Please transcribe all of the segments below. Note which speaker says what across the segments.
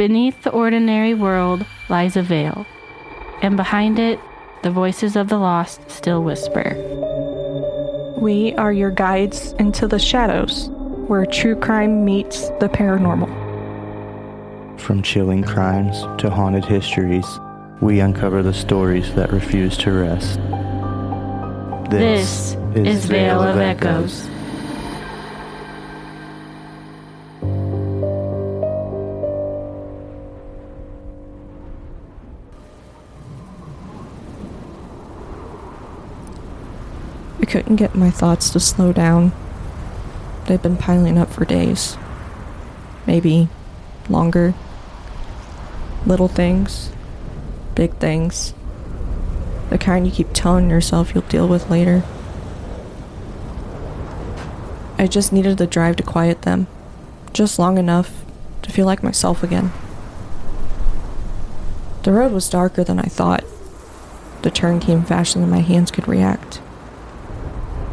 Speaker 1: Beneath the ordinary world lies a veil, and behind it, the voices of the lost still whisper.
Speaker 2: We are your guides into the shadows, where true crime meets the paranormal.
Speaker 3: From chilling crimes to haunted histories, we uncover the stories that refuse to rest.
Speaker 1: This is Veil of Echoes.
Speaker 2: I couldn't get my thoughts to slow down. They've been piling up for days. Maybe longer. Little things. Big things. The kind you keep telling yourself you'll deal with later. I just needed the drive to quiet them. Just long enough to feel like myself again. The road was darker than I thought. The turn came faster than my hands could react.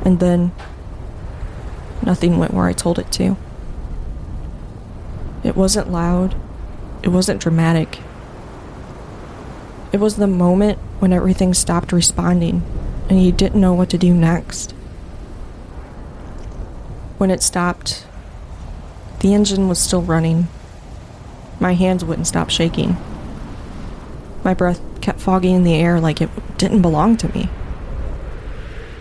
Speaker 2: And then, nothing went where I told it to. It wasn't loud. It wasn't dramatic. It was the moment when everything stopped responding and you didn't know what to do next. When it stopped, the engine was still running. My hands wouldn't stop shaking. My breath kept foggy in the air like it didn't belong to me.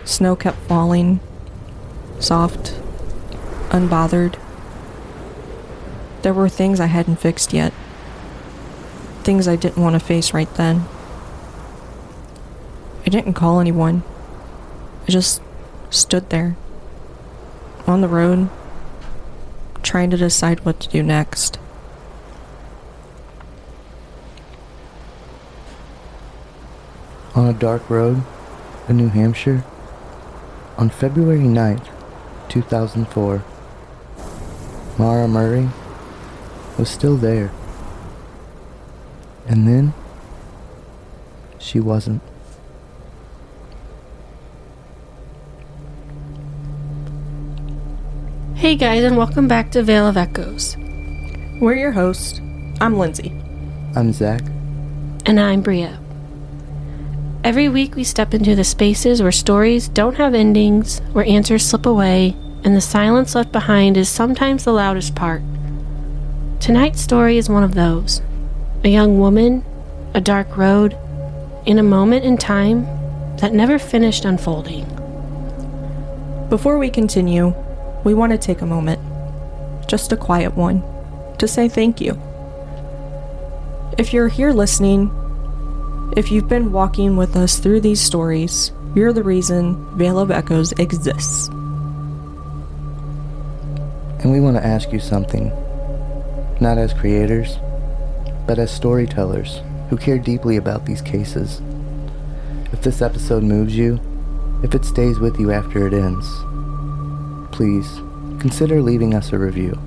Speaker 2: Snow kept falling, soft, unbothered. There were things I hadn't fixed yet. Things I didn't want to face right then. I didn't call anyone. I just stood there, on the road, trying to decide what to do next.
Speaker 3: On a dark road in New Hampshire, on February 9th, 2004, Maura Murray was still there. And then, she wasn't.
Speaker 1: Hey guys, and welcome back to Veil of Echoes.
Speaker 2: We're your hosts. I'm Lindsay.
Speaker 3: I'm Zach.
Speaker 1: And I'm Bria. Every week we step into the spaces where stories don't have endings, where answers slip away, and the silence left behind is sometimes the loudest part. Tonight's story is one of those. A young woman, a dark road, in a moment in time that never finished unfolding.
Speaker 2: Before we continue, we want to take a moment, just a quiet one, to say thank you. If you're here listening, if you've been walking with us through these stories, you're the reason Veil of Echoes exists.
Speaker 3: And we want to ask you something, not as creators, but as storytellers who care deeply about these cases. If this episode moves you, if it stays with you after it ends, please consider leaving us a review.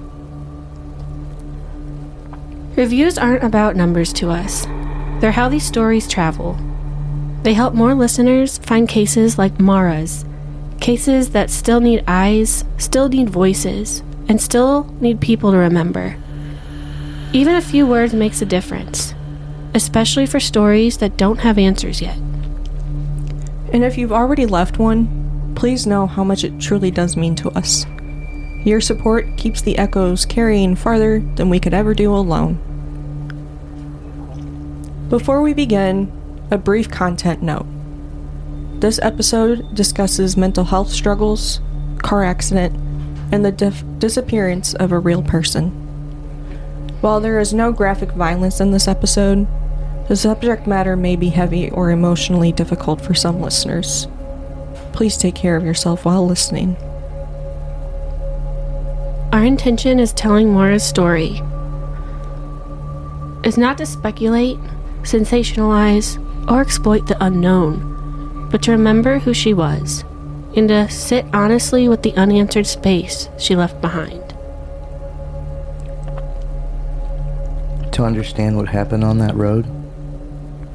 Speaker 1: Reviews aren't about numbers to us. They're how these stories travel. They help more listeners find cases like Maura's, cases that still need eyes, still need voices, and still need people to remember. Even a few words makes a difference, especially for stories that don't have answers yet.
Speaker 2: And if you've already left one, please know how much it truly does mean to us. Your support keeps the echoes carrying farther than we could ever do alone. Before we begin, a brief content note. This episode discusses mental health struggles, car accident, and the disappearance of a real person. While there is no graphic violence in this episode, the subject matter may be heavy or emotionally difficult for some listeners. Please take care of yourself while listening.
Speaker 1: Our intention is telling Maura's story is not to speculate, sensationalize, or exploit the unknown, but to remember who she was, and to sit honestly with the unanswered space she left behind.
Speaker 3: To understand what happened on that road,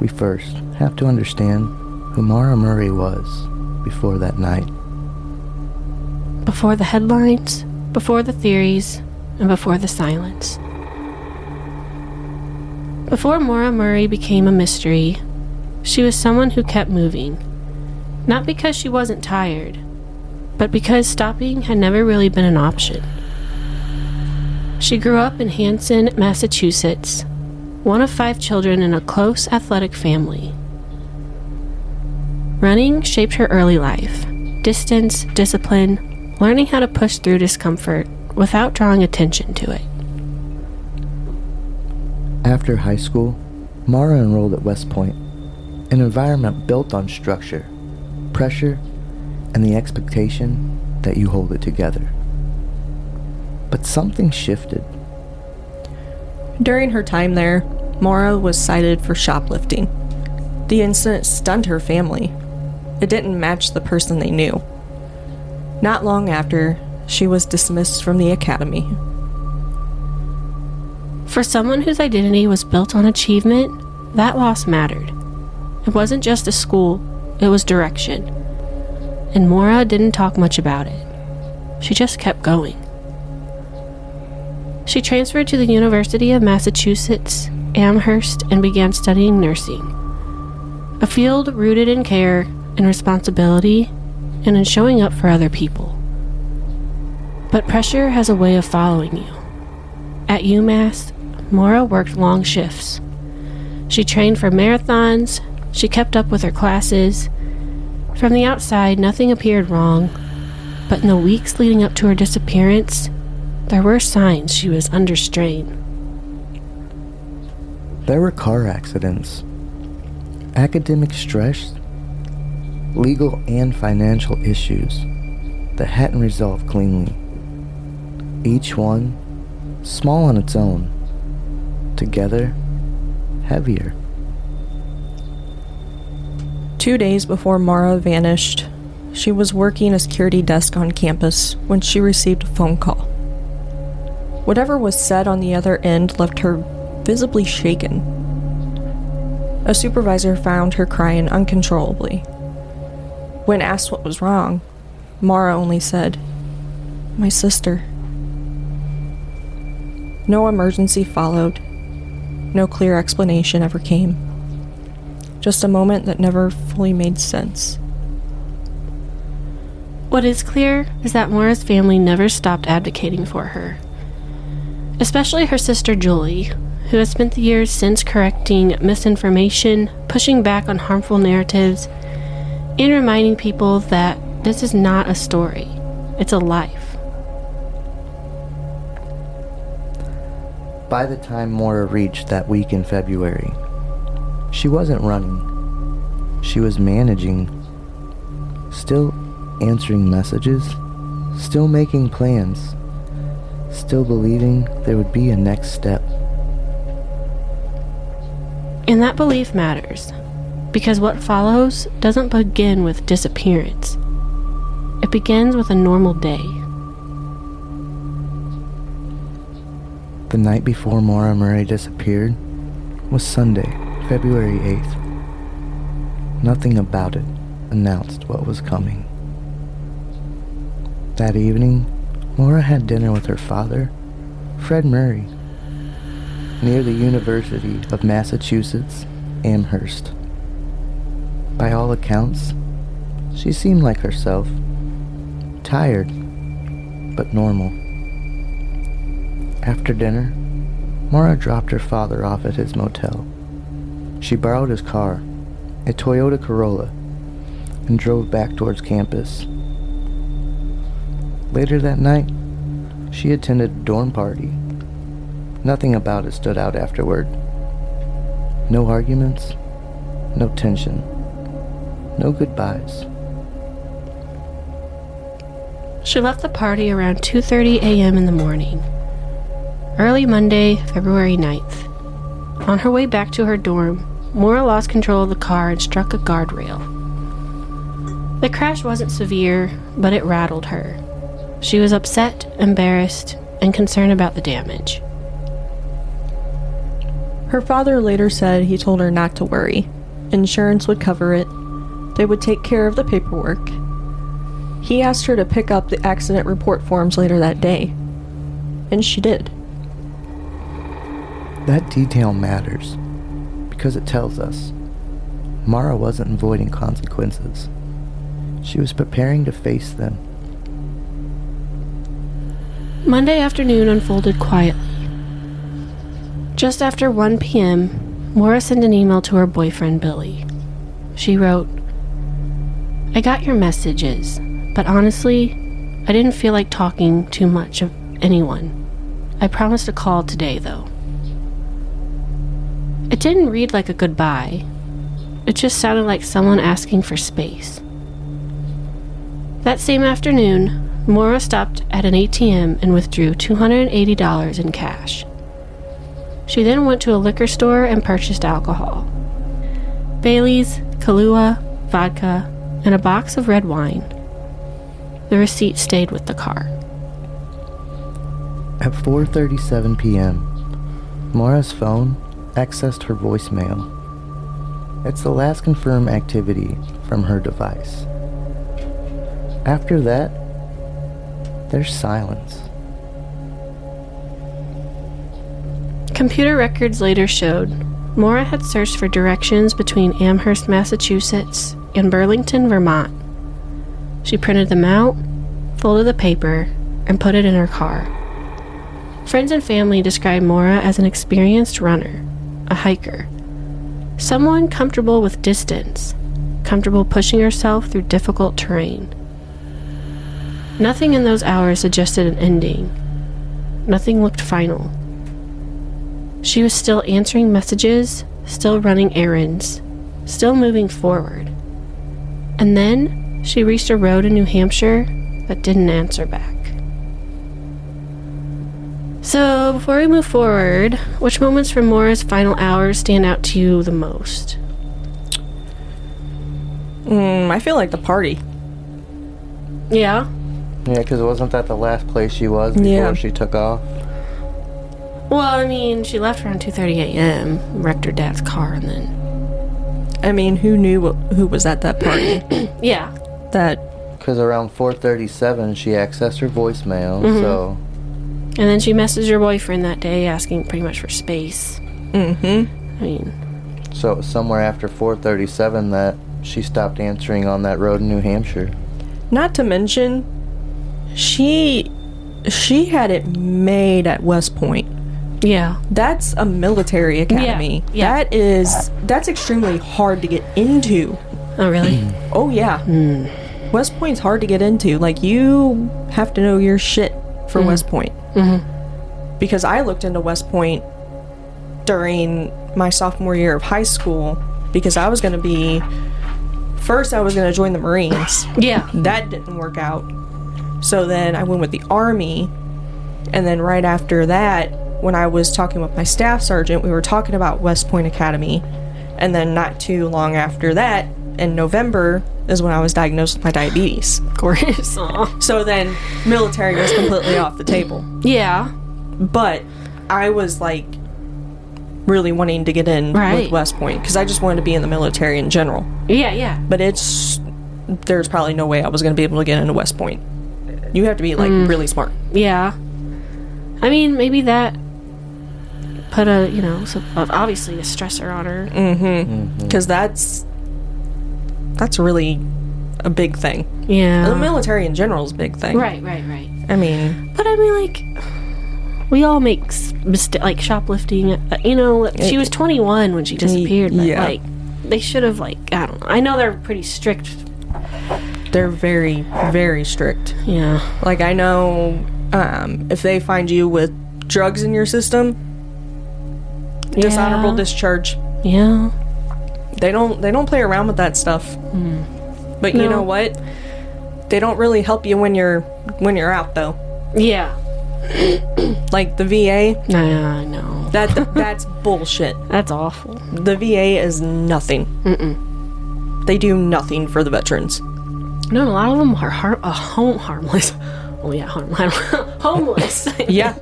Speaker 3: we first have to understand who Maura Murray was before that night.
Speaker 1: Before the headlines, before the theories, and before the silence. Before Maura Murray became a mystery, she was someone who kept moving. Not because she wasn't tired, but because stopping had never really been an option. She grew up in Hanson, Massachusetts, one of 5 children in a close athletic family. Running shaped her early life. Distance, discipline, learning how to push through discomfort without drawing attention to it.
Speaker 3: After high school, Maura enrolled at West Point, an environment built on structure, pressure, and the expectation that you hold it together. But something shifted.
Speaker 2: During her time there, Maura was cited for shoplifting. The incident stunned her family. It didn't match the person they knew. Not long after, she was dismissed from the academy.
Speaker 1: For someone whose identity was built on achievement, that loss mattered. It wasn't just a school, it was direction. And Maura didn't talk much about it. She just kept going. She transferred to the University of Massachusetts, Amherst, and began studying nursing. A field rooted in care and responsibility and in showing up for other people. But pressure has a way of following you. At UMass, Maura worked long shifts. She trained for marathons, she kept up with her classes. From the outside, nothing appeared wrong, but in the weeks leading up to her disappearance, there were signs she was under strain.
Speaker 3: There were car accidents, academic stress, legal and financial issues that hadn't resolved cleanly. Each one, small on its own, together, heavier.
Speaker 2: 2 days before Maura vanished, she was working a security desk on campus when she received a phone call. Whatever was said on the other end left her visibly shaken. A supervisor found her crying uncontrollably. When asked what was wrong, Maura only said, "My sister." No emergency followed. No clear explanation ever came. Just a moment that never fully made sense.
Speaker 1: What is clear is that Maura's family never stopped advocating for her. Especially her sister Julie, who has spent the years since correcting misinformation, pushing back on harmful narratives, and reminding people that this is not a story, it's a life.
Speaker 3: By the time Maura reached that week in February, she wasn't running. She was managing, still answering messages, still making plans, still believing there would be a next step.
Speaker 1: And that belief matters, because what follows doesn't begin with disappearance. It begins with a normal day.
Speaker 3: The night before Maura Murray disappeared was Sunday, February 8th. Nothing about it announced what was coming. That evening, Maura had dinner with her father, Fred Murray, near the University of Massachusetts, Amherst. By all accounts, she seemed like herself, tired, but normal. After dinner, Maura dropped her father off at his motel. She borrowed his car, a Toyota Corolla, and drove back towards campus. Later that night, she attended a dorm party. Nothing about it stood out afterward. No arguments, no tension, no goodbyes.
Speaker 1: She left the party around 2:30 a.m. in the morning. Early Monday, February 9th. On her way back to her dorm, Maura lost control of the car and struck a guardrail. The crash wasn't severe, but it rattled her. She was upset, embarrassed, and concerned about the damage.
Speaker 2: Her father later said he told her not to worry. Insurance would cover it. They would take care of the paperwork. He asked her to pick up the accident report forms later that day. And she did.
Speaker 3: That detail matters. Because it tells us Maura wasn't avoiding consequences. She was preparing to face them.
Speaker 1: Monday afternoon unfolded quietly. Just after 1 p.m., Maura sent an email to her boyfriend, Billy. She wrote, "I got your messages, but honestly, I didn't feel like talking too much of anyone. I promised to call today, though." It didn't read like a goodbye. It just sounded like someone asking for space. That same afternoon, Maura stopped at an ATM and withdrew $280 in cash. She then went to a liquor store and purchased alcohol. Bailey's, Kahlua, vodka, and a box of red wine. The receipt stayed with the car.
Speaker 3: At 4:37 p.m., Maura's phone accessed her voicemail. It's the last confirmed activity from her device. After that, there's silence.
Speaker 1: Computer records later showed Maura had searched for directions between Amherst, Massachusetts, and Burlington, Vermont. She printed them out, folded the paper, and put it in her car. Friends and family described Maura as an experienced runner, a hiker, someone comfortable with distance, comfortable pushing herself through difficult terrain. Nothing in those hours suggested an ending. Nothing looked final. She was still answering messages, still running errands, still moving forward. And then she reached a road in New Hampshire that didn't answer back. So, before we move forward, which moments from Maura's final hours stand out to you the most?
Speaker 2: I feel like the party.
Speaker 1: Yeah?
Speaker 3: Yeah, because wasn't that the last place she was before she took off?
Speaker 1: Well, I mean, she left around 2:30 a.m., wrecked her dad's car, and then...
Speaker 2: I mean, who knew who was at that party?
Speaker 1: Yeah.
Speaker 2: That...
Speaker 3: Because around 4:37, she accessed her voicemail, so...
Speaker 1: And then she messaged her boyfriend that day asking pretty much for space. I mean...
Speaker 3: So it was somewhere after 4:37 that she stopped answering on that road in New Hampshire.
Speaker 2: Not to mention, she had it made at West Point.
Speaker 1: Yeah.
Speaker 2: That's a military academy.
Speaker 1: Yeah.
Speaker 2: That's extremely hard to get into.
Speaker 1: Oh, really?
Speaker 2: Oh, yeah. West Point's hard to get into. Like, you have to know your shit for West Point. Because I looked into West Point during my sophomore year of high school because I was going to join the Marines.
Speaker 1: Yeah.
Speaker 2: That didn't work out. So then I went with the Army, and then right after that, when I was talking with my staff sergeant, we were talking about West Point Academy, and then not too long after that, in November, is when I was diagnosed with my diabetes.
Speaker 1: Of course. Aw.
Speaker 2: So then military was completely off the table.
Speaker 1: Yeah.
Speaker 2: But I was like really wanting to get in with West Point because I just wanted to be in the military in general.
Speaker 1: Yeah.
Speaker 2: But there's probably no way I was going to be able to get into West Point. You have to be like really smart.
Speaker 1: Yeah. I mean, maybe that put obviously a stressor on her.
Speaker 2: Because that's really a big thing.
Speaker 1: Yeah.
Speaker 2: The military in general is a big thing.
Speaker 1: Right.
Speaker 2: I mean...
Speaker 1: But I mean, like, we all make mistakes, like shoplifting. She was 21 when she disappeared, but, like, they should have, like, I don't know. I know they're pretty strict.
Speaker 2: They're very, very strict.
Speaker 1: Yeah.
Speaker 2: Like, I know if they find you with drugs in your system, dishonorable discharge.
Speaker 1: Yeah.
Speaker 2: They don't play around with that stuff. But you know what? They don't really help you when you're out though. Yeah. Like the VA.
Speaker 1: I know.
Speaker 2: That's bullshit.
Speaker 1: That's awful.
Speaker 2: The VA is nothing. They do nothing for the veterans.
Speaker 1: No, a lot of them are harmless. Oh yeah, homeless.
Speaker 2: Yeah.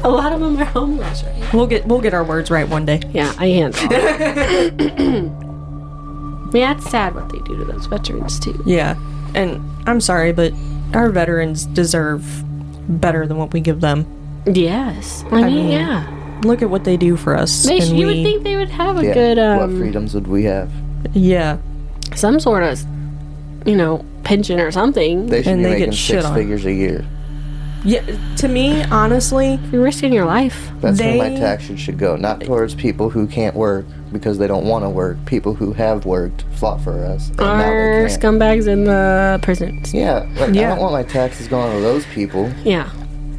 Speaker 1: A lot of them are homeless, right?
Speaker 2: We'll get our words right one day.
Speaker 1: Yeah, I handle it. Yeah, it's sad what they do to those veterans too.
Speaker 2: Yeah, and I'm sorry, but our veterans deserve better than what we give them.
Speaker 1: Yes, I mean, yeah.
Speaker 2: look at what they do for us.
Speaker 1: You would think they would have a good
Speaker 3: what freedoms would we have?
Speaker 2: Yeah.
Speaker 1: Some sort of, pension or something.
Speaker 3: They should
Speaker 2: And
Speaker 3: be
Speaker 2: they
Speaker 3: making
Speaker 2: get shit
Speaker 3: 6
Speaker 2: on.
Speaker 3: figures a year.
Speaker 2: Yeah, to me, honestly,
Speaker 1: You're risking your life.
Speaker 3: That's where my taxes should go. Not towards people who can't work because they don't want to work. People who have worked, fought for us, and now
Speaker 1: Or
Speaker 3: they can't.
Speaker 1: scumbags in the prisons.
Speaker 3: Yeah, I don't want my taxes going to those people.
Speaker 1: Yeah.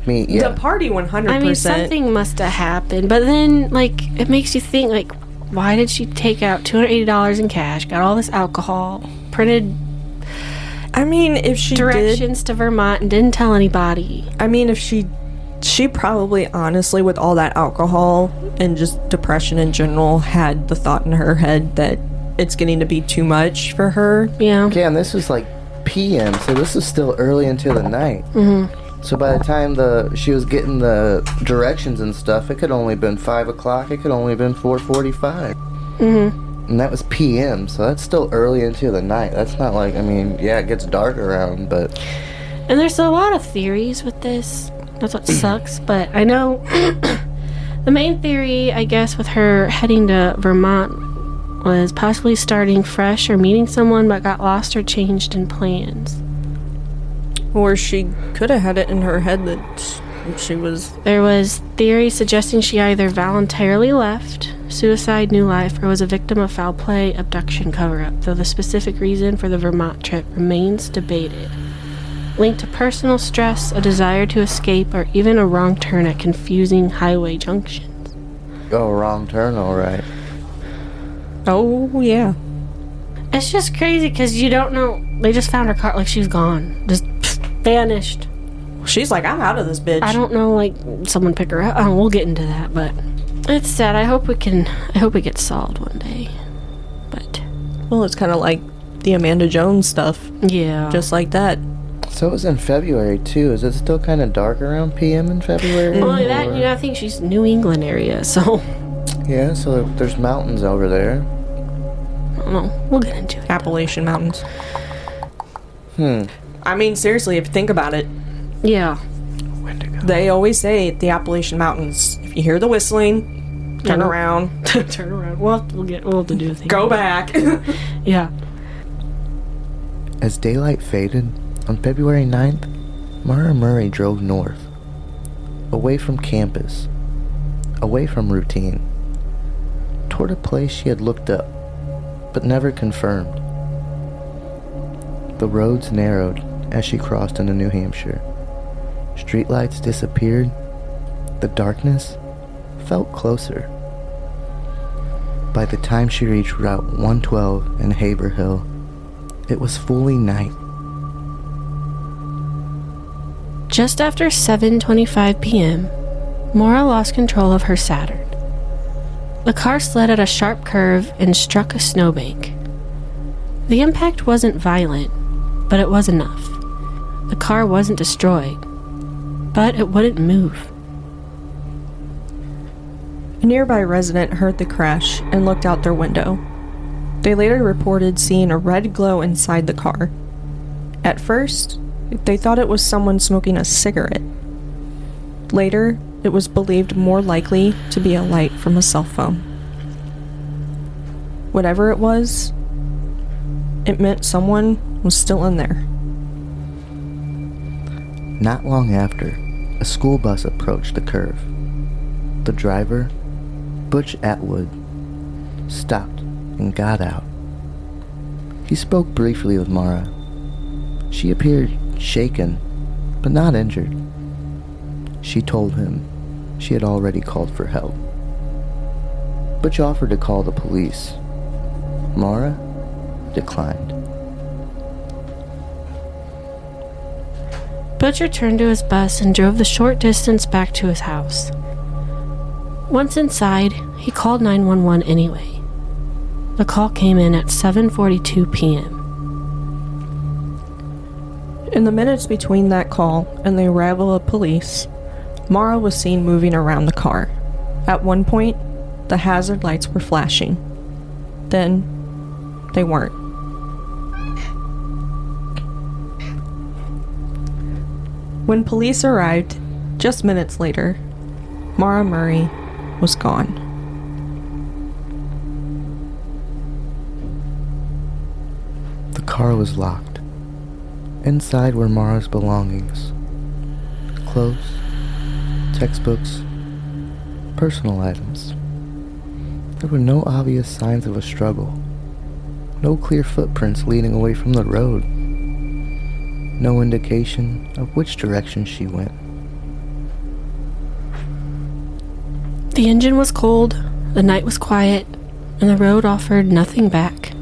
Speaker 2: the party 100%.
Speaker 1: I mean, something must have happened. But then, it makes you think, why did she take out $280 in cash, got all this alcohol, printed
Speaker 2: I mean, if she
Speaker 1: directions to Vermont and didn't tell anybody?
Speaker 2: I mean, if she probably, honestly, with all that alcohol and just depression in general, had the thought in her head that it's getting to be too much for her.
Speaker 1: Yeah.
Speaker 3: Yeah, and this was PM, so this is still early into the night. Mm-hmm. So by the time she was getting the directions and stuff, it could only been 5 o'clock. It could only been 4:45. Mm-hmm. And that was PM, so that's still early into the night. That's not it gets dark around, but...
Speaker 1: And there's a lot of theories with this. That's what sucks, but I know the main theory, I guess, with her heading to Vermont was possibly starting fresh or meeting someone but got lost or changed in plans.
Speaker 2: Or she could have had it in her head that she was...
Speaker 1: There was theory suggesting she either voluntarily left, suicide, new life, or was a victim of foul play, abduction, cover-up, though the specific reason for the Vermont trip remains debated. Linked to personal stress, a desire to escape, or even a wrong turn at confusing highway junctions.
Speaker 3: Oh, wrong turn, alright.
Speaker 2: Oh, yeah.
Speaker 1: It's just crazy because you don't know. They just found her car, she's gone. Just vanished.
Speaker 2: She's like, I'm out of this bitch.
Speaker 1: I don't know, someone pick her up. Oh, we'll get into that, but it's sad. I hope it gets solved one day. But
Speaker 2: Well, it's kind of like the Amanda Jones stuff.
Speaker 1: yeah.
Speaker 2: Just like that.
Speaker 3: So it was in February, too. Is it still kind of dark around PM in February?
Speaker 1: Only that, I think she's New England area, so
Speaker 3: Yeah, so there's mountains over there.
Speaker 1: I don't know. We'll get into it.
Speaker 2: Appalachian Mountains. I mean, seriously, if you think about it,
Speaker 1: Yeah.
Speaker 2: they always say the Appalachian Mountains. If you hear the whistling, turn around.
Speaker 1: Turn around. We'll have to do a thing.
Speaker 2: Go back.
Speaker 1: Yeah.
Speaker 3: As daylight faded, on February 9th, Maura Murray drove north, away from campus, away from routine, toward a place she had looked up, but never confirmed. The roads narrowed as she crossed into New Hampshire. Streetlights disappeared. The darkness felt closer. By the time she reached Route 112 in Haverhill, it was fully night.
Speaker 1: Just after 7:25 p.m., Maura lost control of her Saturn. The car slid at a sharp curve and struck a snowbank. The impact wasn't violent, but it was enough. The car wasn't destroyed, but it wouldn't move.
Speaker 2: A nearby resident heard the crash and looked out their window. They later reported seeing a red glow inside the car. At first, they thought it was someone smoking a cigarette. Later, it was believed more likely to be a light from a cell phone. Whatever it was, it meant someone was still in there.
Speaker 3: Not long after, a school bus approached the curve. The driver, Butch Atwood, stopped and got out. He spoke briefly with Maura. She appeared shaken, but not injured. She told him she had already called for help. Butch offered to call the police. Maura declined.
Speaker 1: Butch returned to his bus and drove the short distance back to his house. Once inside, he called 911 anyway. The call came in at 7:42 p.m.
Speaker 2: In the minutes between that call and the arrival of police, Maura was seen moving around the car. At one point, the hazard lights were flashing. Then, they weren't. When police arrived, just minutes later, Maura Murray was gone.
Speaker 3: The car was locked. Inside were Maura's belongings. Clothes, textbooks, personal items. There were no obvious signs of a struggle. No clear footprints leading away from the road. No indication of which direction she went.
Speaker 1: The engine was cold, the night was quiet, and the road offered nothing back.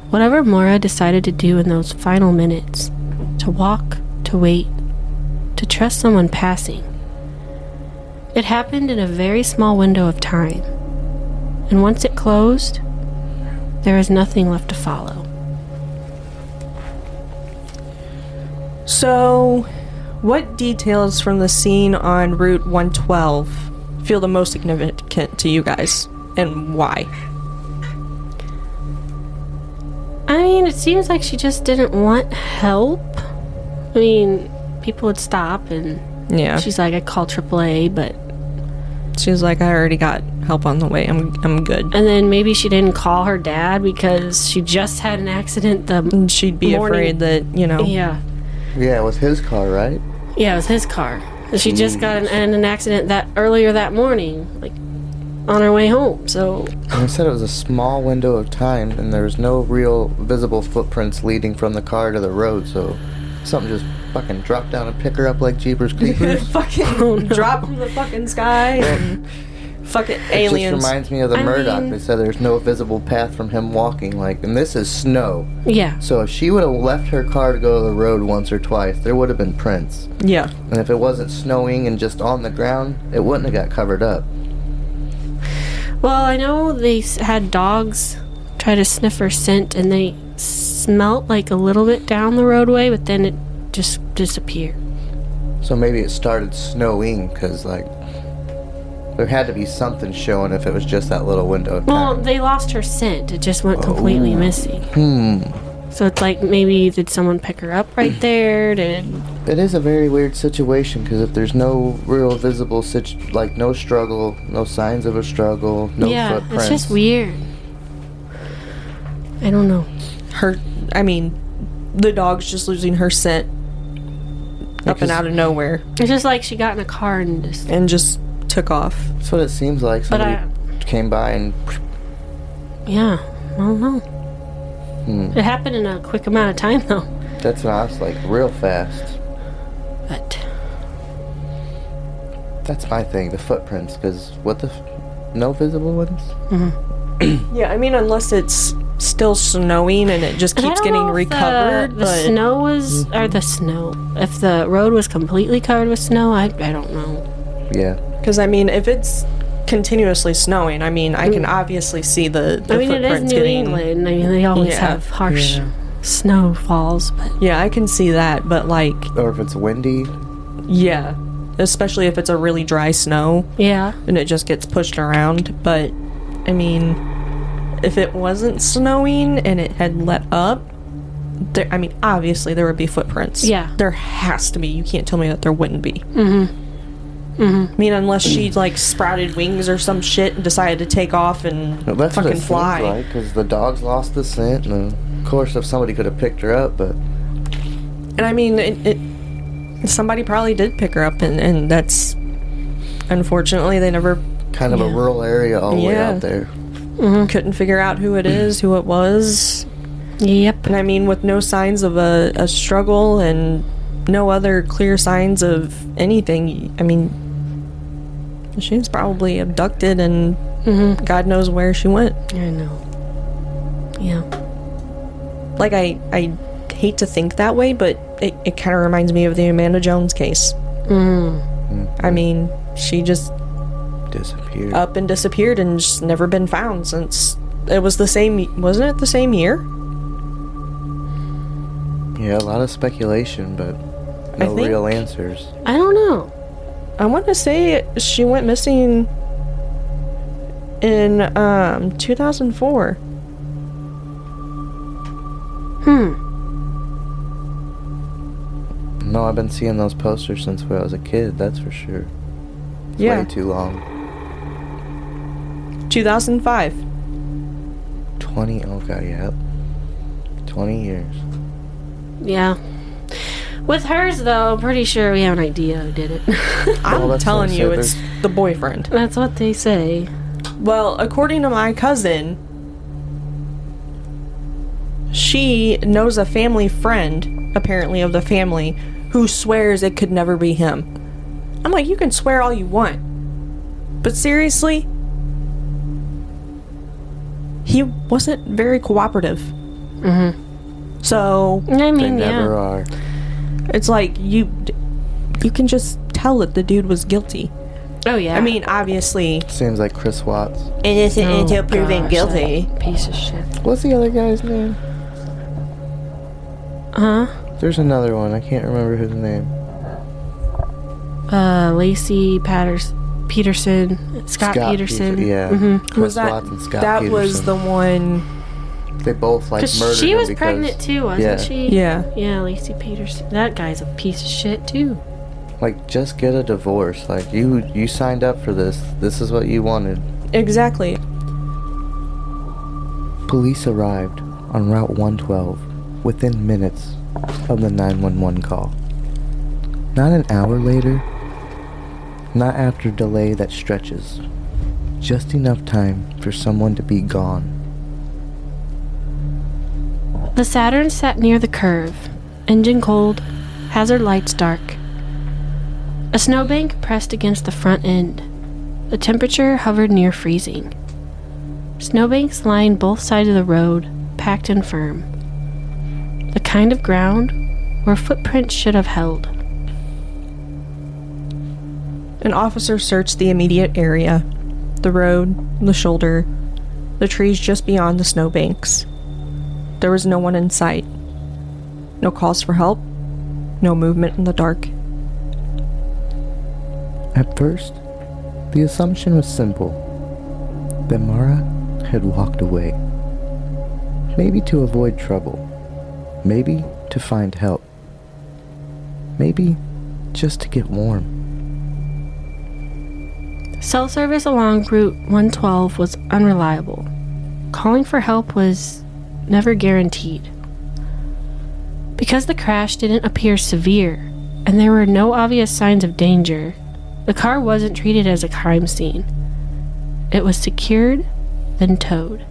Speaker 1: Whatever Maura decided to do in those final minutes, to walk, to wait, to trust someone passing, it happened in a very small window of time. And once it closed, there is nothing left to follow.
Speaker 2: So, what details from the scene on Route 112 feel the most significant to you guys, and why?
Speaker 1: I mean, it seems like she just didn't want help. I mean, people would stop and
Speaker 2: Yeah.
Speaker 1: she's like, I call AAA, but...
Speaker 2: She's like, I already got help on the way. I'm good.
Speaker 1: And then maybe she didn't call her dad because she just had an accident the
Speaker 2: And she'd be
Speaker 1: morning.
Speaker 2: afraid that,
Speaker 1: Yeah.
Speaker 3: Yeah, it was his car, right?
Speaker 1: Yeah, it was his car. And she just got in an accident earlier that morning, like, on her way home, so...
Speaker 3: And they said it was a small window of time, and there was no real visible footprints leading from the car to the road, so something just fucking dropped down and pick her up like Jeepers Creepers.
Speaker 2: fucking drop from the fucking sky and fucking aliens.
Speaker 3: It just reminds me of the
Speaker 1: I
Speaker 3: Murdoch.
Speaker 1: mean-
Speaker 3: They said there's no visible path from him walking, like, and this is snow.
Speaker 1: Yeah.
Speaker 3: So if she would have left her car to go to the road once or twice, there would have been prints.
Speaker 2: Yeah.
Speaker 3: And if it wasn't snowing and just on the ground, it wouldn't have got covered up.
Speaker 1: Well, I know they had dogs try to sniff her scent, and they smelt like a little bit down the roadway, but then it just disappeared.
Speaker 3: So maybe it started snowing, because, like, there had to be something showing if it was just that little window of
Speaker 1: Well,
Speaker 3: time.
Speaker 1: they lost her scent. It just went completely missing. So it's like, maybe did someone pick her up right there? Did...
Speaker 3: It is a very weird situation, because if there's no real visible, like, no struggle, no signs of a struggle, no
Speaker 1: yeah,
Speaker 3: footprints.
Speaker 1: it's just weird. I don't know.
Speaker 2: The dog's just losing her scent up and out of nowhere
Speaker 1: It's just like she got in a car and just...
Speaker 2: and just took off.
Speaker 3: That's what it seems like.
Speaker 1: But
Speaker 3: Somebody came by and...
Speaker 1: Yeah, I don't know. It happened in a quick amount of time, though.
Speaker 3: That's what I was like, real fast.
Speaker 1: But...
Speaker 3: That's my thing, the footprints, because no visible ones?
Speaker 2: Yeah, unless it's still snowing and it just
Speaker 1: And I
Speaker 2: keeps
Speaker 1: don't
Speaker 2: getting
Speaker 1: know if
Speaker 2: recovered.
Speaker 1: The
Speaker 2: but
Speaker 1: snow was... Or the snow. If the road was completely covered with snow, I don't know.
Speaker 3: Yeah.
Speaker 2: Because, if it's continuously snowing, I can obviously see the
Speaker 1: I mean, it is
Speaker 2: footprints
Speaker 1: New
Speaker 2: getting...
Speaker 1: England. I mean, they always
Speaker 2: Yeah.
Speaker 1: have harsh snowfalls, but...
Speaker 2: Yeah, I can see that, but,
Speaker 3: Or if it's windy.
Speaker 2: yeah. Especially if it's a really dry snow
Speaker 1: Yeah.
Speaker 2: and it just gets pushed around. But, if it wasn't snowing and it had let up, obviously there would be footprints.
Speaker 1: Yeah.
Speaker 2: There has to be. You can't tell me that there wouldn't be. Unless she, sprouted wings or some shit and decided to take off and
Speaker 3: Well, that's what
Speaker 2: fucking
Speaker 3: it
Speaker 2: fly.
Speaker 3: seems like, because the dogs lost the scent, and of course if somebody could have picked her up, but...
Speaker 2: And somebody probably did pick her up, and that's... Unfortunately, they never
Speaker 3: Kind of a rural area all the way
Speaker 2: Yeah.
Speaker 3: out there.
Speaker 2: couldn't figure out who it is, who it was.
Speaker 1: Yep.
Speaker 2: And with no signs of a struggle and no other clear signs of anything, she was probably abducted and God knows where she went.
Speaker 1: I know. Yeah.
Speaker 2: I hate to think that way, but it kind of reminds me of the Amanda Jones case. She just
Speaker 3: Disappeared.
Speaker 2: up and disappeared and just never been found since. It was wasn't it the same year?
Speaker 3: Yeah, a lot of speculation, but no
Speaker 2: think-
Speaker 3: real answers.
Speaker 1: I don't know.
Speaker 2: I want to say she went missing in 2004.
Speaker 3: No, I've been seeing those posters since when I was a kid, that's for sure. It's
Speaker 2: Yeah.
Speaker 3: way too long.
Speaker 2: 2005.
Speaker 3: 20, okay, yep. 20 years.
Speaker 1: Yeah. With hers, though, I'm pretty sure we have an idea who did it.
Speaker 2: I'm
Speaker 3: that's
Speaker 2: telling
Speaker 3: what I
Speaker 2: you,
Speaker 3: said,
Speaker 2: it's the boyfriend.
Speaker 1: That's what they say.
Speaker 2: Well, according to my cousin, she knows a family friend, apparently of the family, who swears it could never be him. I'm like, you can swear all you want, but seriously, he wasn't very cooperative. Mm-hmm. So,
Speaker 1: I mean,
Speaker 3: They never are.
Speaker 2: it's like, you can just tell that the dude was guilty.
Speaker 1: Oh, yeah.
Speaker 2: I mean, obviously,
Speaker 3: Seems like Chris Watts.
Speaker 2: innocent
Speaker 1: Oh,
Speaker 2: until proven
Speaker 1: gosh,
Speaker 2: guilty.
Speaker 1: that piece of shit.
Speaker 3: What's the other guy's name?
Speaker 1: Huh?
Speaker 3: There's another one. I can't remember his name.
Speaker 1: Lacey Peterson, Scott Peterson.
Speaker 3: Yeah.
Speaker 1: Mm-hmm.
Speaker 3: Chris
Speaker 2: Was
Speaker 3: Watts and Scott
Speaker 2: that
Speaker 3: Peterson.
Speaker 2: was the one?
Speaker 3: They both like murdered
Speaker 1: Because she
Speaker 3: him
Speaker 1: was
Speaker 3: because
Speaker 1: pregnant too, wasn't
Speaker 3: yeah.
Speaker 1: she?
Speaker 2: Yeah.
Speaker 1: Yeah, Lacey Peterson. That guy's a piece of shit too.
Speaker 3: Like, just get a divorce. Like, you signed up for this. This is what you wanted.
Speaker 2: Exactly.
Speaker 3: Police arrived on Route 112 within minutes of the 911 call. Not an hour later, not after delay that stretches, just enough time for someone to be gone.
Speaker 1: The Saturn sat near the curve, engine cold, hazard lights dark. A snowbank pressed against the front end. The temperature hovered near freezing. Snowbanks lined both sides of the road, packed and firm. The kind of ground where footprints should have held.
Speaker 2: An officer searched the immediate area, the road, the shoulder, the trees just beyond the snowbanks. There was no one in sight. No calls for help, no movement in the dark.
Speaker 3: At first, the assumption was simple, that Maura had walked away. Maybe to avoid trouble, maybe to find help, maybe just to get warm.
Speaker 1: Cell service along Route 112 was unreliable. Calling for help was never guaranteed. Because the crash didn't appear severe, and there were no obvious signs of danger, the car wasn't treated as a crime scene. It was secured, then towed.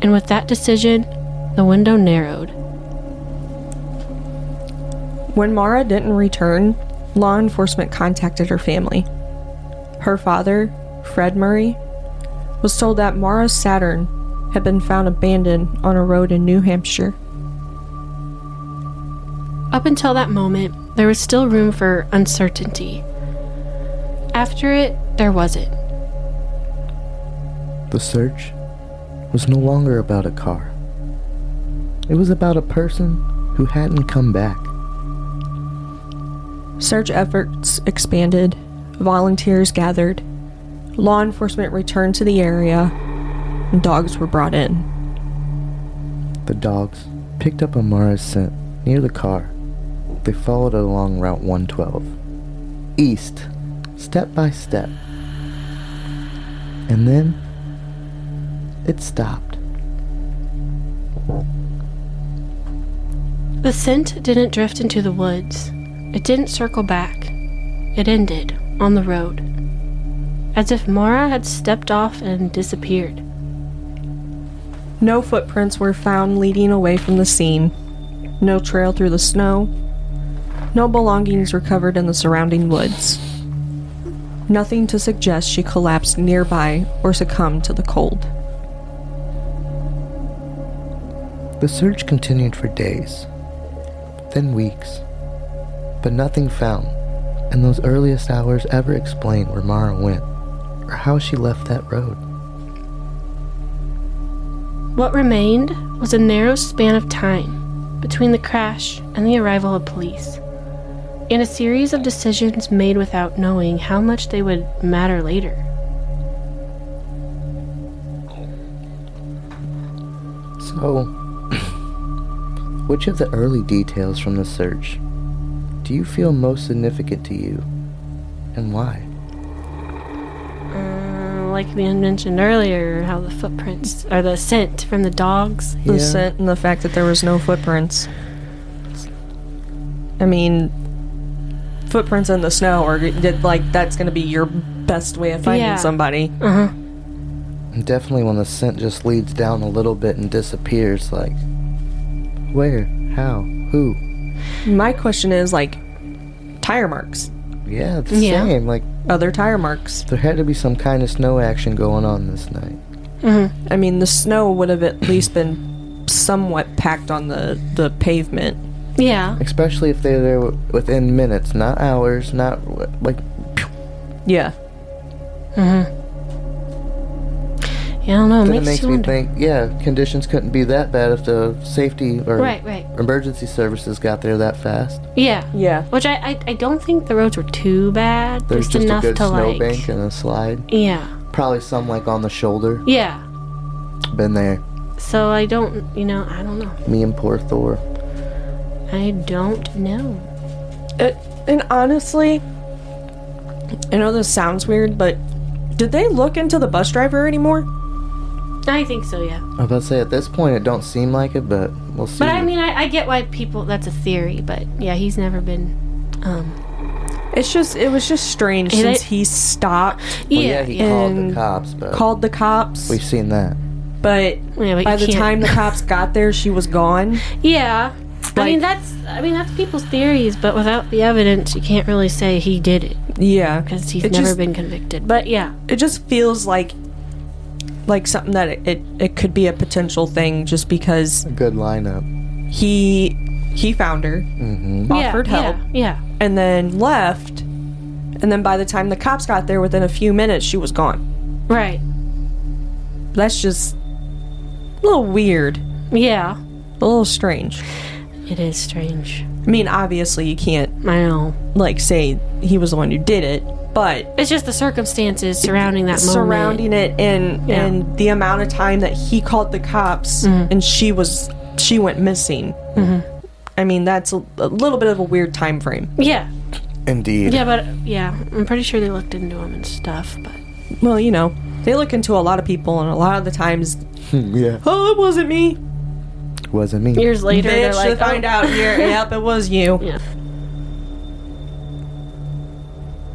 Speaker 1: And with that decision, the window narrowed.
Speaker 2: When Maura didn't return, law enforcement contacted her family. Her father, Fred Murray, was told that Maura's Saturn had been found abandoned on a road in New Hampshire.
Speaker 1: Up until that moment, there was still room for uncertainty. After it, there wasn't.
Speaker 3: The search was no longer about a car. It was about a person who hadn't come back.
Speaker 2: Search efforts expanded, volunteers gathered, law enforcement returned to the area, and dogs were brought in.
Speaker 3: The dogs picked up Maura's scent near the car. They followed it along Route 112, east, step by step. And then, it stopped.
Speaker 1: The scent didn't drift into the woods. It didn't circle back. It ended on the road, as if Maura had stepped off and disappeared.
Speaker 2: No footprints were found leading away from the scene, no trail through the snow, no belongings recovered in the surrounding woods. Nothing to suggest she collapsed nearby or succumbed to the cold.
Speaker 3: The search continued for days, then weeks, but nothing found in those earliest hours ever explained where Maura went or how she left that road.
Speaker 1: What remained was a narrow span of time between the crash and the arrival of police, and a series of decisions made without knowing how much they would matter later.
Speaker 3: So, which of the early details from the search do you feel most significant to you, and why?
Speaker 1: like we mentioned earlier, how the footprints, or the scent from the dogs.
Speaker 2: The scent and the fact that there was no footprints. I mean, footprints in the snow are, like, that's going to be your best way of finding somebody.
Speaker 1: Uh-huh.
Speaker 3: And definitely when the scent just leads down a little bit and disappears, like, where? How? Who?
Speaker 2: My question is, like, tire marks.
Speaker 3: Yeah, it's the same. Like,
Speaker 2: other tire marks.
Speaker 3: there had to be some kind of snow action going on this night.
Speaker 1: Mm-hmm.
Speaker 2: I mean, the snow would have at least been somewhat packed on the pavement.
Speaker 1: Yeah.
Speaker 3: Especially if they're there within minutes, not hours, not, like...
Speaker 2: Yeah.
Speaker 1: Mm-hmm. Yeah, I don't know.
Speaker 3: Then
Speaker 1: It makes you
Speaker 3: me
Speaker 1: wonder.
Speaker 3: think, conditions couldn't be that bad if the safety or
Speaker 1: Right.
Speaker 3: emergency services got there that fast.
Speaker 1: Yeah.
Speaker 2: Yeah.
Speaker 1: Which I don't think the roads were too bad.
Speaker 3: There's just
Speaker 1: enough
Speaker 3: a good
Speaker 1: to
Speaker 3: snowbank and a slide.
Speaker 1: Yeah.
Speaker 3: Probably some like on the shoulder.
Speaker 1: Yeah.
Speaker 3: Been there.
Speaker 1: So I don't know.
Speaker 3: Me and poor Thor.
Speaker 1: I don't know.
Speaker 2: And honestly, I know this sounds weird, but did they look into the bus driver anymore?
Speaker 1: I think so, yeah.
Speaker 3: I was about to say, at this point, it don't seem like it, but we'll see.
Speaker 1: But I mean, I get why people, that's a theory, but yeah, he's never been,
Speaker 2: It was just strange
Speaker 1: Hey,
Speaker 2: since
Speaker 1: they-
Speaker 2: he stopped,
Speaker 3: Well, yeah, he called the
Speaker 2: and
Speaker 3: cops, but
Speaker 2: called the cops,
Speaker 3: we've seen that.
Speaker 2: but
Speaker 1: Yeah, but
Speaker 2: by
Speaker 1: you
Speaker 2: the
Speaker 1: can't-
Speaker 2: time the cops got there, she was gone.
Speaker 1: Yeah. I mean,
Speaker 2: Like-
Speaker 1: that's people's theories, but without the evidence, you can't really say he did it,
Speaker 2: Yeah.
Speaker 1: because he's
Speaker 2: It
Speaker 1: never
Speaker 2: just-
Speaker 1: been convicted. But yeah.
Speaker 2: It just feels like something that it could be a potential thing just because
Speaker 3: A good lineup.
Speaker 2: he found her, offered help,
Speaker 1: Yeah.
Speaker 2: and then left. And then by the time the cops got there, within a few minutes, she was gone.
Speaker 1: Right.
Speaker 2: That's just a little weird.
Speaker 1: Yeah.
Speaker 2: A little strange.
Speaker 1: It is strange.
Speaker 2: I mean, obviously, you can't,
Speaker 1: I know.
Speaker 2: like, say he was the one who did it, but
Speaker 1: It's just the circumstances surrounding that moment.
Speaker 2: surrounding it and the amount of time that he called the cops and she went missing. I mean, that's a little bit of a weird time frame.
Speaker 1: Yeah.
Speaker 3: Indeed.
Speaker 1: Yeah, but yeah, I'm pretty sure they looked into him and stuff, but
Speaker 2: Well, you know, they look into a lot of people, and a lot of the times,
Speaker 3: Yeah.
Speaker 2: oh, it wasn't me.
Speaker 3: Wasn't me.
Speaker 1: years later they're
Speaker 2: Bitch,
Speaker 1: like,
Speaker 2: to find out here, yep, it was you.
Speaker 1: Yeah.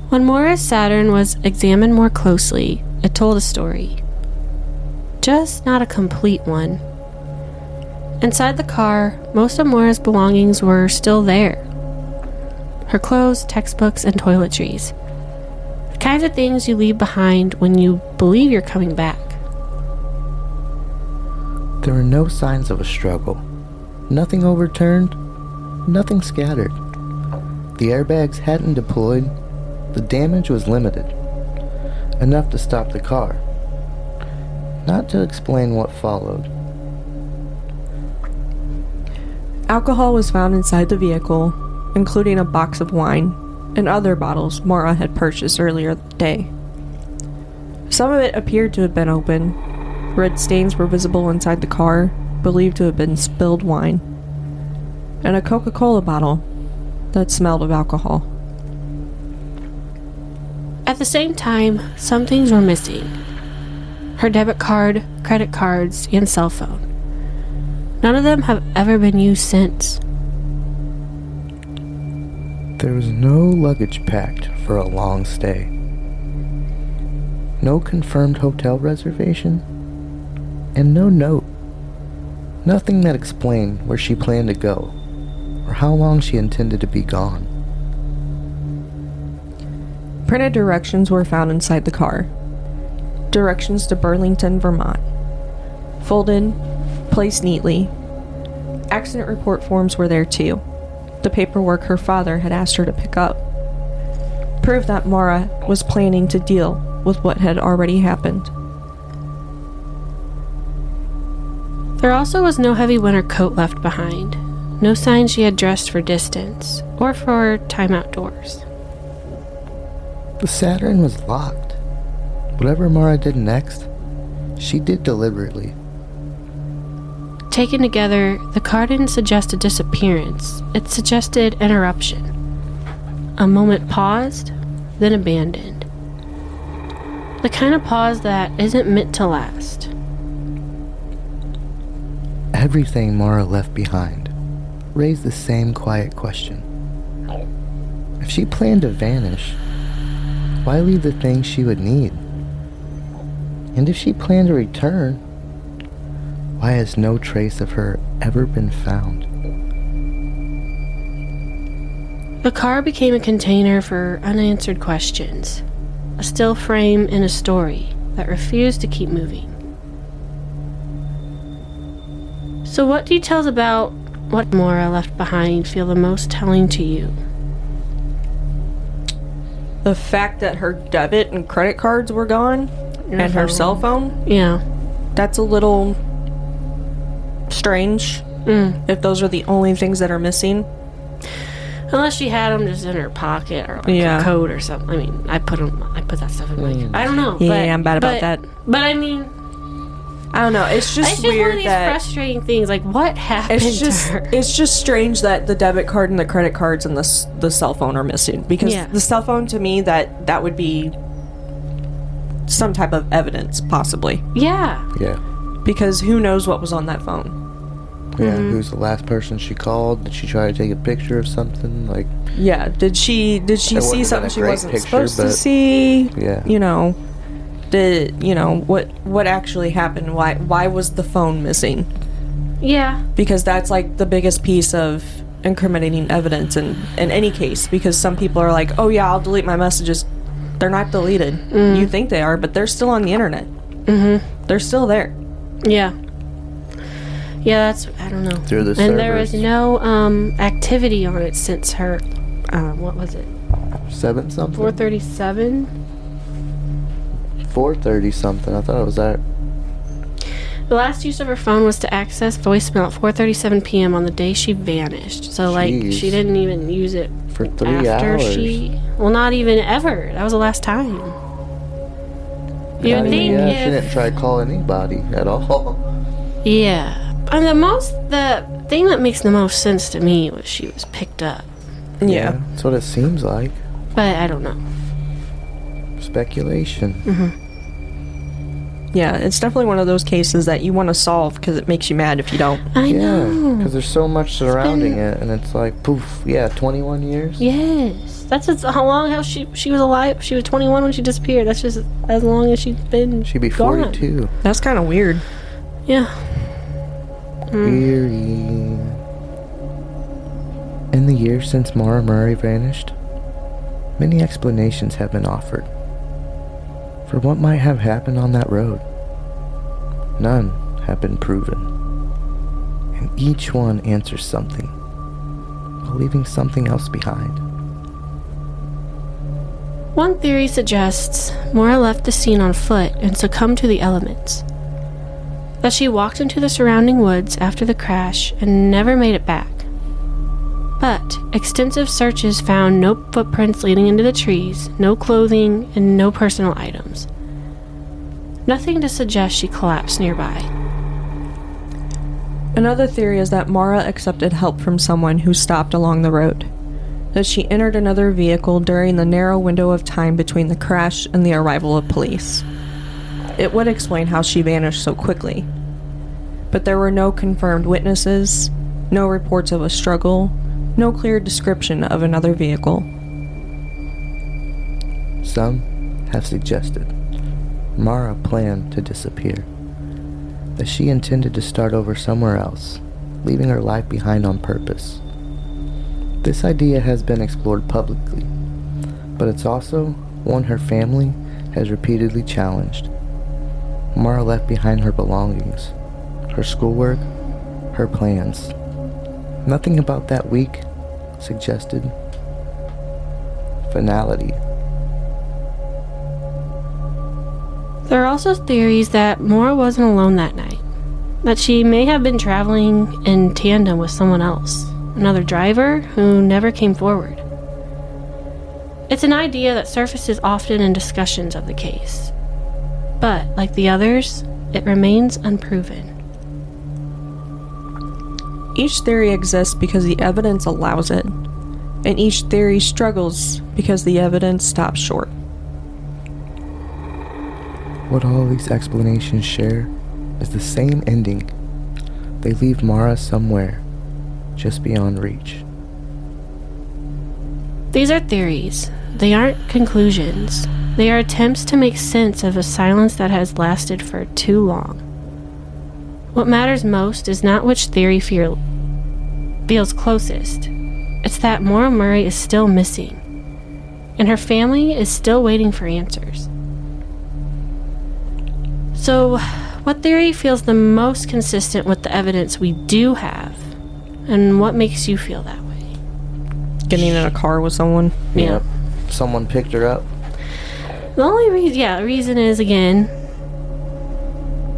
Speaker 1: When Maura's Saturn was examined more closely, it told a story. Just not a complete one. Inside the car, most of Maura's belongings were still there. Her clothes, textbooks, and toiletries. The kinds of things you leave behind when you believe you're coming back.
Speaker 3: There were no signs of a struggle. Nothing overturned. Nothing scattered. The airbags hadn't deployed. The damage was limited. Enough to stop the car. Not to explain what followed.
Speaker 2: Alcohol was found inside the vehicle, including a box of wine and other bottles Maura had purchased earlier that day. Some of it appeared to have been open. Red stains were visible inside the car, believed to have been spilled wine, and a Coca-Cola bottle that smelled of alcohol.
Speaker 1: At the same time, some things were missing. Her debit card, credit cards, and cell phone. None of them have ever been used since.
Speaker 3: There was no luggage packed for a long stay. No confirmed hotel reservation. And no note. Nothing that explained where she planned to go, or how long she intended to be gone.
Speaker 2: Printed directions were found inside the car. Directions to Burlington, Vermont. Folded, placed neatly. Accident report forms were there too. The paperwork her father had asked her to pick up. Proved that Maura was planning to deal with what had already happened.
Speaker 1: There also was no heavy winter coat left behind. No sign she had dressed for distance, or for time outdoors.
Speaker 3: The Saturn was locked. Whatever Maura did next, she did deliberately.
Speaker 1: Taken together, the car didn't suggest a disappearance. It suggested interruption. A moment paused, then abandoned. The kind of pause that isn't meant to last.
Speaker 3: Everything Maura left behind raised the same quiet question. If she planned to vanish, why leave the things she would need? And if she planned to return, why has no trace of her ever been found?
Speaker 1: The car became a container for unanswered questions, a still frame in a story that refused to keep moving. So what details about what Maura left behind feel the most telling to you?
Speaker 2: The fact that her debit and credit cards were gone and her cell phone,
Speaker 1: Yeah.
Speaker 2: that's a little strange. If those are the only things that are missing.
Speaker 1: Unless she had them just in her pocket or like a coat or something. I mean, I put that stuff in my... I don't know.
Speaker 2: Yeah, I'm bad about that.
Speaker 1: But I mean...
Speaker 2: I don't know. It's just weird
Speaker 1: one of these frustrating things. Like, what happened to her?
Speaker 2: It's just strange that the debit card and the credit cards and the cell phone are missing. Because the cell phone, to me, that would be some type of evidence, possibly.
Speaker 1: Yeah.
Speaker 3: Yeah.
Speaker 2: Because who knows what was on that phone?
Speaker 3: Yeah, who's the last person she called? Did she try to take a picture of something? Like,
Speaker 2: yeah, did she see something she wasn't supposed to see?
Speaker 3: Yeah.
Speaker 2: You know, what actually happened? Why was the phone missing?
Speaker 1: Yeah.
Speaker 2: Because that's like the biggest piece of incriminating evidence in any case. Because some people are like, oh yeah, I'll delete my messages. They're not deleted. You think they are, but they're still on the internet. They're still there.
Speaker 1: Yeah. Yeah, that's, I don't know.
Speaker 3: Through the
Speaker 1: and
Speaker 3: servers.
Speaker 1: there was no activity on it since her, what was it?
Speaker 3: 7 something?
Speaker 1: 4:37?
Speaker 3: 4:30 something. I thought it was that.
Speaker 1: The last use of her phone was to access voicemail at 4:37 p.m. on the day she vanished. So, like, she didn't even use it
Speaker 3: for 3
Speaker 1: after
Speaker 3: hours.
Speaker 1: Well, not even ever. That was the last time. You would think
Speaker 3: she didn't try to call anybody at all.
Speaker 1: Yeah. And the thing that makes the most sense to me was she was picked up.
Speaker 2: Yeah.
Speaker 3: That's what it seems like.
Speaker 1: But I don't know.
Speaker 3: Speculation.
Speaker 2: Yeah, it's definitely one of those cases that you want to solve because it makes you mad if you don't.
Speaker 1: I know.
Speaker 3: Because there's so much surrounding it, and it's like, poof, 21 years?
Speaker 1: Yes. That's how long she was alive. She was 21 when she disappeared. That's just as long as she's been
Speaker 3: She'd be
Speaker 1: gone.
Speaker 3: 42.
Speaker 2: That's kind of weird.
Speaker 1: Yeah.
Speaker 3: Eerie. In the years since Maura Murray vanished, many explanations have been offered for what might have happened on that road. None have been proven, and each one answers something, while leaving something else behind.
Speaker 1: One theory suggests Maura left the scene on foot and succumbed to the elements. That she walked into the surrounding woods after the crash and never made it back. But extensive searches found no footprints leading into the trees, no clothing, and no personal items. Nothing to suggest she collapsed nearby.
Speaker 2: Another theory is that Maura accepted help from someone who stopped along the road. That she entered another vehicle during the narrow window of time between the crash and the arrival of police. It would explain how she vanished so quickly. But there were no confirmed witnesses, no reports of a struggle, no clear description of another vehicle.
Speaker 3: Some have suggested Maura planned to disappear, that she intended to start over somewhere else, leaving her life behind on purpose. This idea has been explored publicly, but it's also one her family has repeatedly challenged. Maura left behind her belongings, her schoolwork, her plans. Nothing about that week suggested finality.
Speaker 1: There are also theories that Maura wasn't alone that night. That she may have been traveling in tandem with someone else, another driver who never came forward. It's an idea that surfaces often in discussions of the case. But, like the others, it remains unproven.
Speaker 2: Each theory exists because the evidence allows it, and each theory struggles because the evidence stops short.
Speaker 3: What all these explanations share is the same ending. They leave Maura somewhere just beyond reach.
Speaker 1: These are theories. They aren't conclusions. They are attempts to make sense of a silence that has lasted for too long. What matters most is not which theory feels closest. It's that Maura Murray is still missing, and her family is still waiting for answers. So, what theory feels the most consistent with the evidence we do have, and what makes you feel that way?
Speaker 2: Getting in a car with someone.
Speaker 1: Yeah.
Speaker 3: Yep. Someone picked her up.
Speaker 1: The only reason is, again,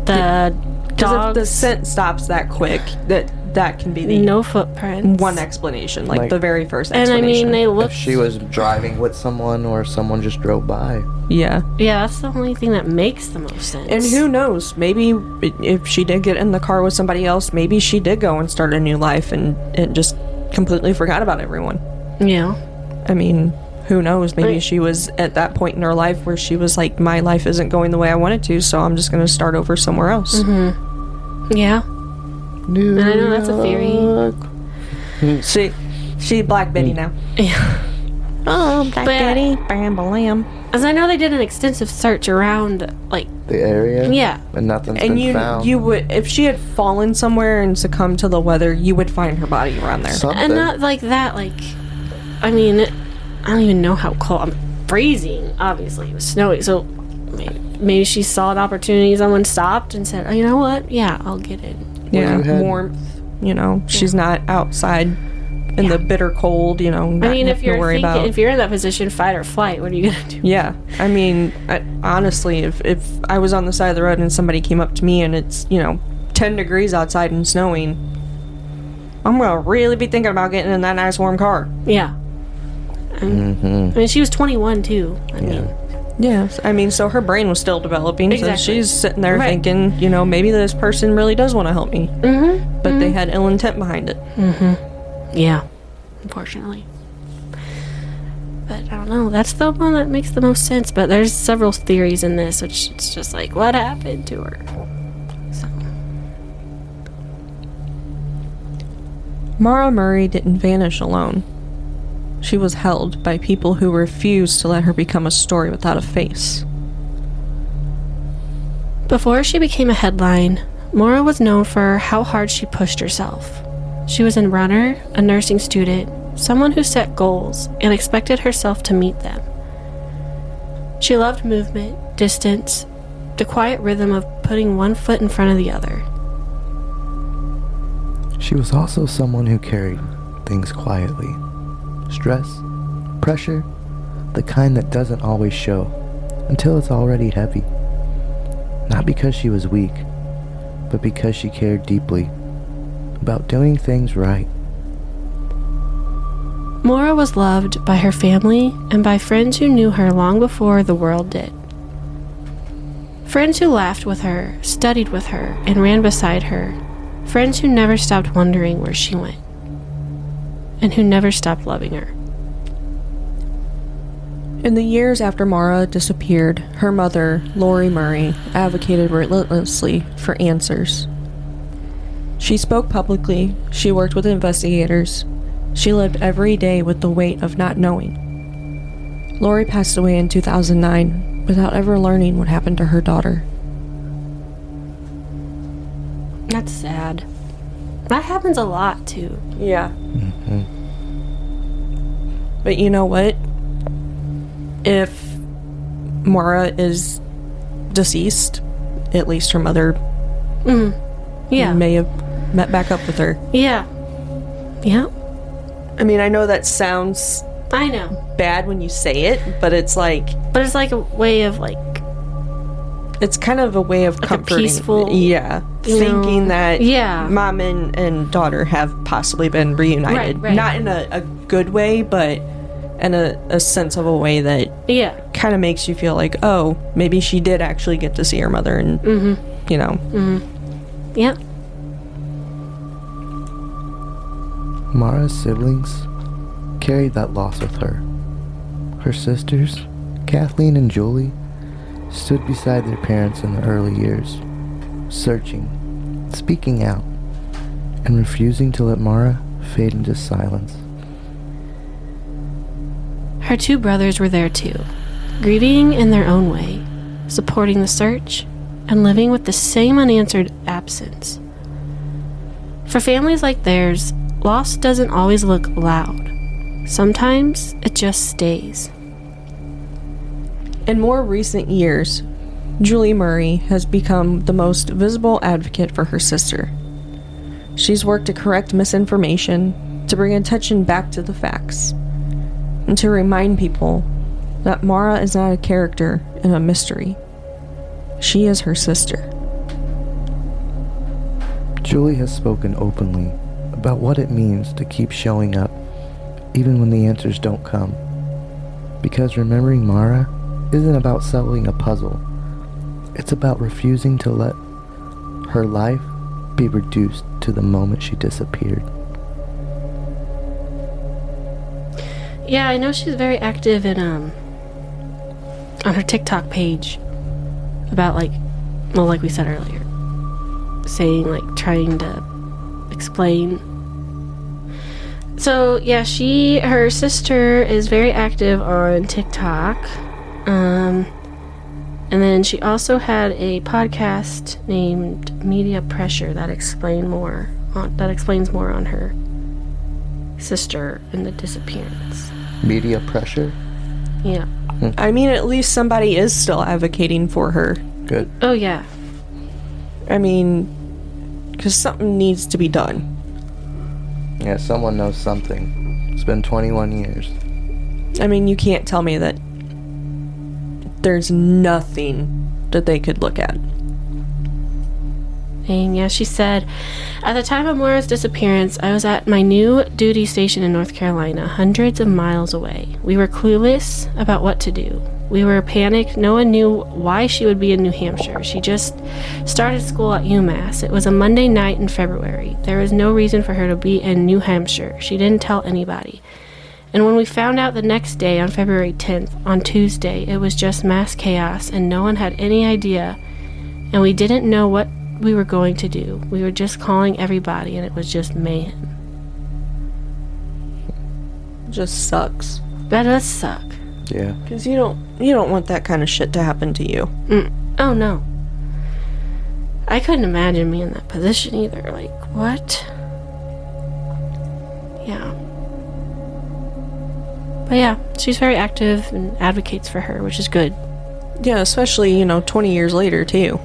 Speaker 1: the
Speaker 2: Because if the
Speaker 1: dogs,
Speaker 2: scent stops that quick, that can be the
Speaker 1: no footprints.
Speaker 2: one explanation, like the very first
Speaker 1: And I
Speaker 2: explanation.
Speaker 1: mean, they look.
Speaker 3: If she was driving with someone or someone just drove by.
Speaker 2: Yeah.
Speaker 1: Yeah, that's the only thing that makes the most sense.
Speaker 2: And who knows? Maybe if she did get in the car with somebody else, maybe she did go and start a new life and just completely forgot about everyone.
Speaker 1: Yeah.
Speaker 2: I mean, who knows? Maybe
Speaker 1: Right.
Speaker 2: she was at that point in her life where she was like, my life isn't going the way I want it to, so I'm just going to start over somewhere else.
Speaker 1: Yeah.
Speaker 3: New
Speaker 1: I know that's a theory.
Speaker 3: York.
Speaker 2: She Black Betty now.
Speaker 1: Yeah.
Speaker 2: Oh, Black
Speaker 1: But-
Speaker 2: Betty. Bam, bam.
Speaker 1: As I know they did an extensive search around, like,
Speaker 3: The area?
Speaker 1: yeah.
Speaker 3: And nothing's
Speaker 2: And
Speaker 3: been found.
Speaker 2: you would, if she had fallen somewhere and succumbed to the weather, you would find her body around there.
Speaker 3: Something.
Speaker 1: And not like that, like, I mean, I don't even know how cold. I'm freezing, obviously. It was snowy, so maybe she saw an opportunity. Someone stopped and said, oh, you know what? Yeah, I'll get in.
Speaker 2: Yeah,
Speaker 3: you had-
Speaker 2: warmth. You know, she's not outside in the bitter cold. You know, not
Speaker 1: I mean, if
Speaker 2: nothing to worry about.
Speaker 1: if you're in that position, fight or flight, what are you gonna do?
Speaker 2: Yeah, I mean, honestly, if I was on the side of the road and somebody came up to me and it's 10 degrees outside and snowing, I'm gonna really be thinking about getting in that nice warm car.
Speaker 1: Yeah.
Speaker 3: Mm-hmm.
Speaker 1: I mean, she was 21 too. I mean,
Speaker 2: Yes, I mean, so her brain was still developing,
Speaker 1: Exactly.
Speaker 2: so she's sitting there
Speaker 1: Right.
Speaker 2: thinking, maybe this person really does want to help me, but they had ill intent behind it.
Speaker 1: yeah, unfortunately. But I don't know. That's the one that makes the most sense. But there's several theories in this, which it's just like, what happened to her? So,
Speaker 2: Maura Murray didn't vanish alone. She was held by people who refused to let her become a story without a face.
Speaker 1: before she became a headline, Maura was known for how hard she pushed herself. She was a runner, a nursing student, someone who set goals and expected herself to meet them. She loved movement, distance, the quiet rhythm of putting one foot in front of the other.
Speaker 3: She was also someone who carried things quietly. Stress, pressure, the kind that doesn't always show until it's already heavy. Not because she was weak, but because she cared deeply about doing things right.
Speaker 1: Maura was loved by her family and by friends who knew her long before the world did. Friends who laughed with her, studied with her, and ran beside her. Friends who never stopped wondering where she went, and who never stopped loving her.
Speaker 2: In the years after Maura disappeared, her mother, Maura Murray, advocated relentlessly for answers. She spoke publicly, she worked with investigators, she lived every day with the weight of not knowing. Lori passed away in 2009 without ever learning what happened to her daughter.
Speaker 1: That's sad. That happens a lot, too.
Speaker 2: Yeah. But you know what? If Maura is deceased, at least her mother
Speaker 1: Yeah.
Speaker 2: may have met back up with her.
Speaker 1: Yeah. Yeah.
Speaker 2: I mean, I know that sounds
Speaker 1: I know.
Speaker 2: bad when you say it, but it's like,
Speaker 1: But it's like a way of, like,
Speaker 2: it's kind of a way of
Speaker 1: Like a
Speaker 2: comforting.
Speaker 1: peaceful,
Speaker 2: yeah.
Speaker 1: you
Speaker 2: Thinking
Speaker 1: know,
Speaker 2: that
Speaker 1: yeah.
Speaker 2: mom and daughter have possibly been reunited.
Speaker 1: Right.
Speaker 2: Not in a good way, but in a sense of a way that
Speaker 1: yeah.
Speaker 2: kind of makes you feel like, oh, maybe she did actually get to see her mother and, you know.
Speaker 1: Yeah.
Speaker 3: Maura's siblings carried that loss with her. Her sisters, Kathleen and Julie, stood beside their parents in the early years, searching, speaking out, and refusing to let Maura fade into silence.
Speaker 1: Her two brothers were there too, grieving in their own way, supporting the search, and living with the same unanswered absence. For families like theirs, loss doesn't always look loud. Sometimes it just stays.
Speaker 2: In more recent years, Julie Murray has become the most visible advocate for her sister. She's worked to correct misinformation, to bring attention back to the facts, and to remind people that Maura is not a character in a mystery. She is her sister.
Speaker 3: Julie has spoken openly about what it means to keep showing up, even when the answers don't come. Because remembering Maura isn't about solving a puzzle. It's about refusing to let her life be reduced to the moment she disappeared.
Speaker 1: Yeah, I know she's very active in on her TikTok page about like we said earlier, saying like trying to explain. So yeah, her sister is very active on TikTok, and then she also had a podcast named Media Pressure that explains more on her sister and the disappearance.
Speaker 3: Media pressure?
Speaker 1: Yeah.
Speaker 2: I mean, at least somebody is still advocating for her.
Speaker 3: Good.
Speaker 1: Oh yeah.
Speaker 2: I mean, because something needs to be done.
Speaker 3: Yeah, someone knows something. It's been 21 years.
Speaker 2: I mean, you can't tell me that there's nothing that they could look at.
Speaker 1: And yeah, she said, at the time of Maura's disappearance, I was at my new duty station in North Carolina, hundreds of miles away. We were clueless about what to do. We were panicked. No one knew why she would be in New Hampshire. She just started school at UMass. It was a Monday night in February. There was no reason for her to be in New Hampshire. She didn't tell anybody. And when we found out the next day, on February 10th, on Tuesday, it was just mass chaos and no one had any idea. And we didn't know what we were going to do. We were just calling everybody and it was just mayhem.
Speaker 2: Just sucks.
Speaker 1: That does suck.
Speaker 3: Yeah.
Speaker 2: Because you don't want that kind of shit to happen to you.
Speaker 1: Oh no. I couldn't imagine me in that position either. Like, what? Yeah. But yeah, she's very active and advocates for her, which is good.
Speaker 2: Yeah, especially, 20 years later, too.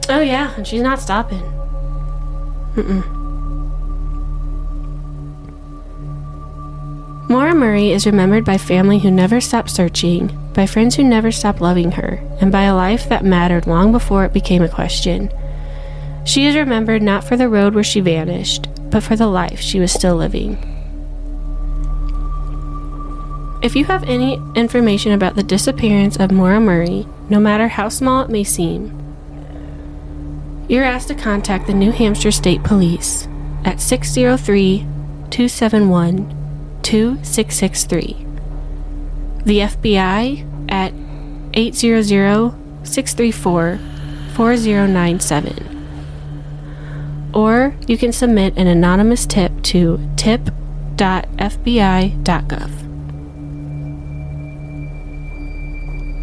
Speaker 1: Oh yeah, and she's not stopping. Maura Murray is remembered by family who never stopped searching, by friends who never stopped loving her, and by a life that mattered long before it became a question. She is remembered not for the road where she vanished, but for the life she was still living. If you have any information about the disappearance of Maura Murray, no matter how small it may seem, you're asked to contact the New Hampshire State Police at 603-271-2663, the FBI at 800-634-4097, or you can submit an anonymous tip to tip.fbi.gov.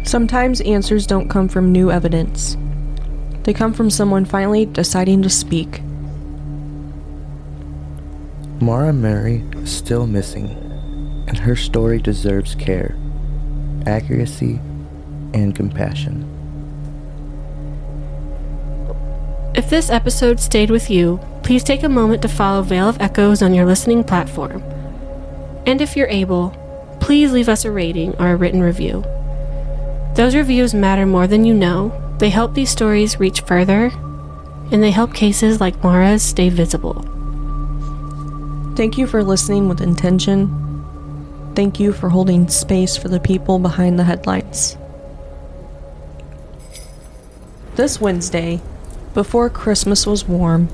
Speaker 2: Sometimes answers don't come from new evidence. They come from someone finally deciding to speak.
Speaker 3: Maura Murray is still missing, and her story deserves care, accuracy, and compassion.
Speaker 1: If this episode stayed with you, please take a moment to follow Veil of Echoes on your listening platform. And if you're able, please leave us a rating or a written review. Those reviews matter more than you know. They help these stories reach further, and they help cases like Maura's stay visible.
Speaker 2: Thank you for listening with intention. Thank you for holding space for the people behind the headlines. This Wednesday, before Christmas was warm,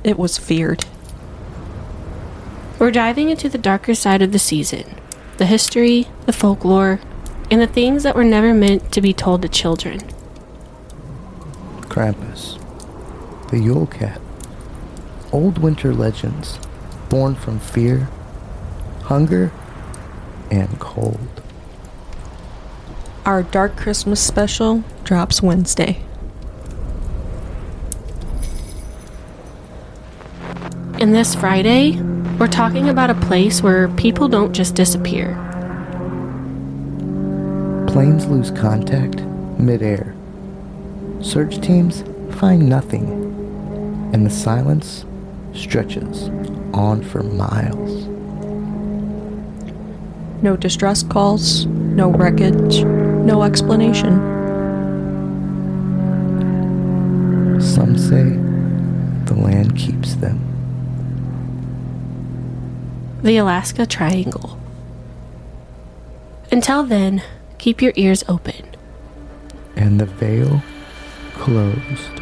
Speaker 2: it was feared.
Speaker 1: We're diving into the darker side of the season, the history, the folklore, and the things that were never meant to be told to children.
Speaker 3: Krampus, the Yule Cat, old winter legends born from fear, hunger, and cold.
Speaker 2: Our Dark Christmas special drops Wednesday.
Speaker 1: And this Friday, we're talking about a place where people don't just disappear.
Speaker 3: Planes lose contact mid-air. Search teams find nothing, and the silence stretches on for miles.
Speaker 2: No distress calls, no wreckage, no explanation.
Speaker 3: Some say the land keeps them.
Speaker 1: The Alaska Triangle. Until then, keep your ears open.
Speaker 3: And the veil closed.